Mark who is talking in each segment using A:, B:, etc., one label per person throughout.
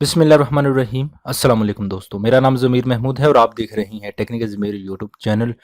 A: बिस्मिल्लाहिर्रहमानिर्रहीम अस्सलाम वालेकुम दोस्तों, मेरा नाम ज़मीर महमूद है और आप देख रहे हैं टेक्निकल ज़मीर यूट्यूब चैनल।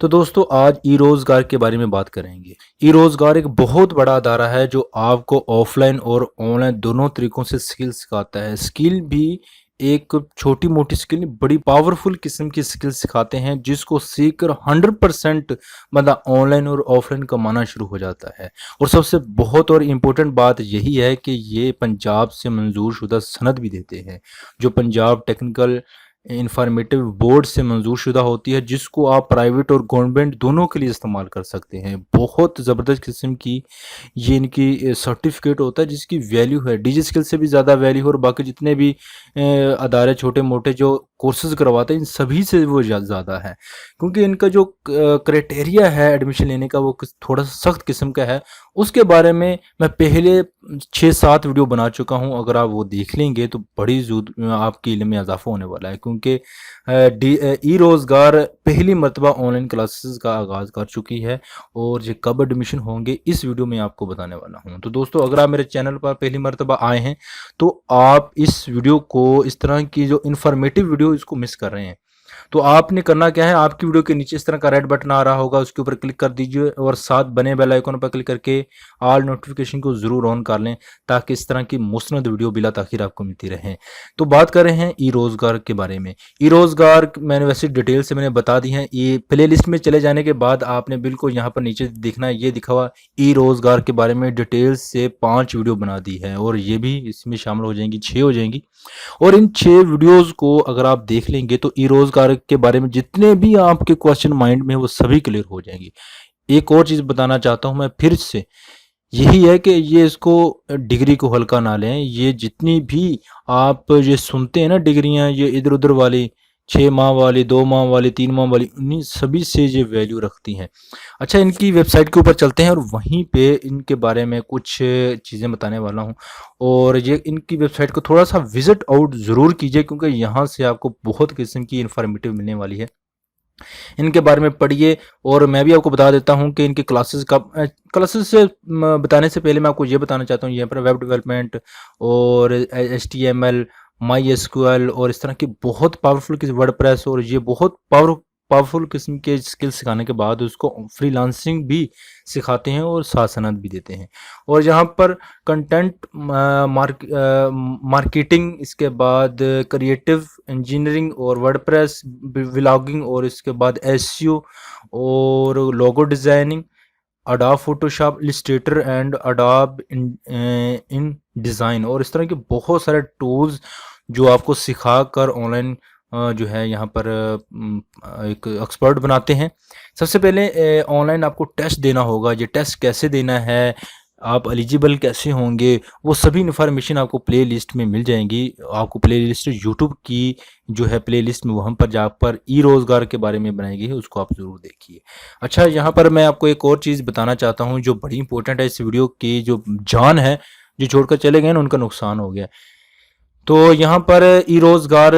A: तो दोस्तों, आज ई रोज़गार के बारे में बात करेंगे। ई रोज़गार एक बहुत बड़ा अदारा है जो आपको ऑफलाइन और ऑनलाइन दोनों तरीकों से स्किल सिखाता है। स्किल भी एक छोटी मोटी स्किल नहीं, बड़ी पावरफुल किस्म की स्किल सिखाते हैं जिसको सीख कर 100% बंदा ऑनलाइन और ऑफलाइन कमाना शुरू हो जाता है। और सबसे बहुत और इम्पोर्टेंट बात यही है कि ये पंजाब से मंजूर शुदा सनद भी देते हैं, जो पंजाब टेक्निकल इंफॉर्मेटिव बोर्ड से मंजूर शुदा होती है, जिसको आप प्राइवेट और गवर्नमेंट दोनों के लिए इस्तेमाल कर सकते हैं। बहुत ज़बरदस्त किस्म की ये इनकी सर्टिफिकेट होता है जिसकी वैल्यू है, डिजी स्किल से भी ज़्यादा वैल्यू है। और बाकी जितने भी अदारे छोटे मोटे जो कोर्सेज करवाते हैं, इन सभी से वो ज़्यादा है, क्योंकि इनका जो क्राइटेरिया है एडमिशन लेने का वो थोड़ा सा सख्त किस्म का है। उसके बारे में मैं पहले 6-7 वीडियो बना चुका हूं, अगर आप वो देख लेंगे तो बड़ी आपके इल्म में इजाफा होने वाला है, क्योंकि ई रोज़गार पहली मरतबा ऑनलाइन क्लासेस का आगाज़ कर चुकी है और ये कब एडमिशन होंगे इस वीडियो में आपको बताने वाला हूं। तो दोस्तों, अगर आप मेरे चैनल पर पहली मरतबा आए हैं तो आप इस वीडियो को, इस तरह की जो इन्फॉर्मेटिव वीडियो, इसको मिस कर रहे हैं। तो आपने करना क्या है, आपकी वीडियो के नीचे इस तरह का रेड बटन आ रहा होगा, उसके ऊपर क्लिक कर दीजिए और साथ बने बेल आइकन पर क्लिक करके ऑल नोटिफिकेशन को ज़रूर ऑन कर लें, ताकि इस तरह की मुस्नद वीडियो बिला ताखिर आपको मिलती रहे। तो बात कर रहे हैं ई रोज़गार के बारे में। ई रोज़गार मैंने वैसे डिटेल से मैंने बता दी है। ये प्ले लिस्ट में चले जाने के बाद आपने बिल्कुल यहाँ पर नीचे देखना है, ये दिखा हुआ ई रोज़गार के बारे में डिटेल से 5 वीडियो बना दी है, और ये भी इसमें शामिल हो जाएंगी, 6 हो जाएंगी। और इन 6 वीडियोस को अगर आप देख लेंगे तो ई रोजगार के बारे में जितने भी आपके क्वेश्चन माइंड में है वो सभी क्लियर हो जाएंगे। एक और चीज बताना चाहता हूं मैं फिर से, यही है कि ये इसको डिग्री को हल्का ना लें। ये जितनी भी आप ये सुनते हैं ना डिग्रियां, ये इधर उधर वाली 6 माह वाली, 2 माह वाली, 3 माह वाली, उन्हीं सभी से ये वैल्यू रखती हैं। अच्छा, इनकी वेबसाइट के ऊपर चलते हैं और वहीं पे इनके बारे में कुछ चीज़ें बताने वाला हूँ। और ये इनकी वेबसाइट को थोड़ा सा विजिट आउट ज़रूर कीजिए, क्योंकि यहाँ से आपको बहुत किस्म की इन्फॉर्मेटिव मिलने वाली है। इनके बारे में पढ़िए। और मैं भी आपको बता देता हूँ कि इनके क्लासेस का, क्लासेस से बताने से पहले मैं आपको ये बताना चाहता हूँ, यहाँ पर वेब डेवलपमेंट और HTML, MySQL और इस तरह की बहुत पावरफुल किस्म, वर्डप्रेस, और ये बहुत पावरफुल किस्म के स्किल सिखाने के बाद उसको फ्रीलांसिंग भी सिखाते हैं और साथ सनद भी देते हैं। और यहाँ पर कंटेंट मार्केटिंग, इसके बाद क्रिएटिव इंजीनियरिंग और वर्डप्रेस, व्लॉगिंग, और इसके बाद एसईओ और logo designing, Adobe Photoshop, Illustrator and Adobe in design, और इस तरह के बहुत सारे टूल्स जो आपको सिखा कर ऑनलाइन जो है यहाँ पर एक एक्सपर्ट बनाते हैं। सबसे पहले ऑनलाइन आपको टेस्ट देना होगा। ये टेस्ट कैसे देना है, आप एलिजिबल कैसे होंगे, वो सभी इन्फॉर्मेशन आपको प्ले लिस्ट में मिल जाएंगी। आपको प्ले लिस्ट यूट्यूब की जो है प्ले लिस्ट में, वहाँ पर जाकर ई रोज़गार के बारे में बनाई गई है, उसको आप ज़रूर देखिए। अच्छा, यहाँ पर मैं आपको एक और चीज़ बताना चाहता हूँ जो बड़ी इंपॉर्टेंट है इस वीडियो की, जो जान है, जो छोड़कर चले गए ना उनका नुकसान हो गया। तो यहाँ पर ई रोज़गार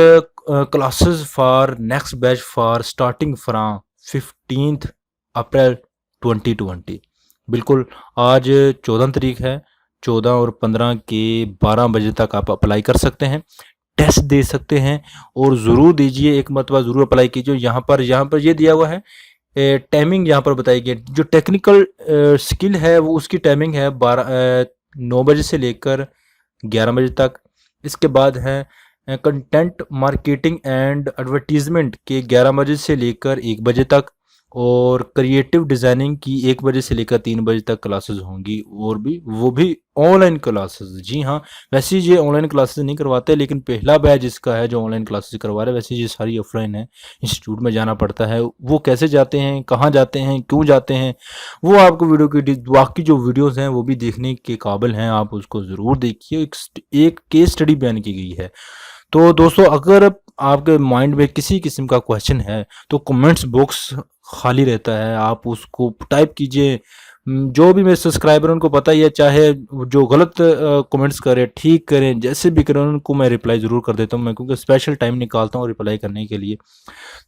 A: classes for next batch for starting from 15 अप्रैल 2020। बिल्कुल, आज 14 तारीख है, 14 और 15 के 12 बजे तक आप अप्लाई कर सकते हैं, टेस्ट दे सकते हैं। और ज़रूर दीजिए, एक मरतबा ज़रूर अप्लाई कीजिए। यहाँ पर ये दिया हुआ है टाइमिंग, यहाँ पर बताई गई जो टेक्निकल स्किल है वो उसकी टाइमिंग है 9 बजे से लेकर 11 बजे तक। इसके बाद है कंटेंट मार्केटिंग एंड एडवर्टीजमेंट के 11 बजे से लेकर 1 बजे तक, और क्रिएटिव डिज़ाइनिंग की 1 बजे से लेकर 3 बजे तक क्लासेस होंगी, और भी वो भी ऑनलाइन क्लासेस। जी हाँ, वैसे ये ऑनलाइन क्लासेस नहीं करवाते, लेकिन पहला बैच जिसका है जो ऑनलाइन क्लासेस करवा रहे हैं, वैसे ये सारी ऑफलाइन है, इंस्टीट्यूट में जाना पड़ता है। वो कैसे जाते हैं, कहाँ जाते हैं, क्यों जाते हैं, वो आपको वीडियो की बाकी जो वीडियोज़ हैं वो भी देखने के काबिल हैं, आप उसको ज़रूर देखिए। एक केस स्टडी बयान की गई है। तो दोस्तों, अगर आपके माइंड में किसी किस्म का क्वेश्चन है तो कमेंट्स बॉक्स खाली रहता है, आप उसको टाइप कीजिए। जो भी मेरे सब्सक्राइबर उनको पता ही है, चाहे जो गलत कमेंट्स करें, ठीक करें, जैसे भी करें, उनको मैं रिप्लाई ज़रूर कर देता हूँ मैं, क्योंकि स्पेशल टाइम निकालता हूँ रिप्लाई करने के लिए।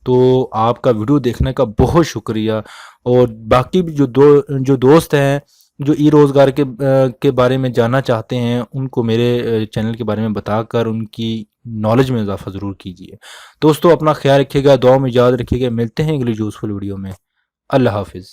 A: तो आपका वीडियो देखने का बहुत शुक्रिया। और बाकी भी जो दोस्त हैं जो ई रोज़गार के बारे में जानना चाहते हैं उनको मेरे चैनल के बारे में बताकर उनकी नॉलेज में इजाफा ज़रूर कीजिए। दोस्तों अपना ख्याल रखिएगा, दुआ में याद रखिएगा। मिलते हैं अगली यूज़फुल वीडियो में। अल्लाह हाफिज़।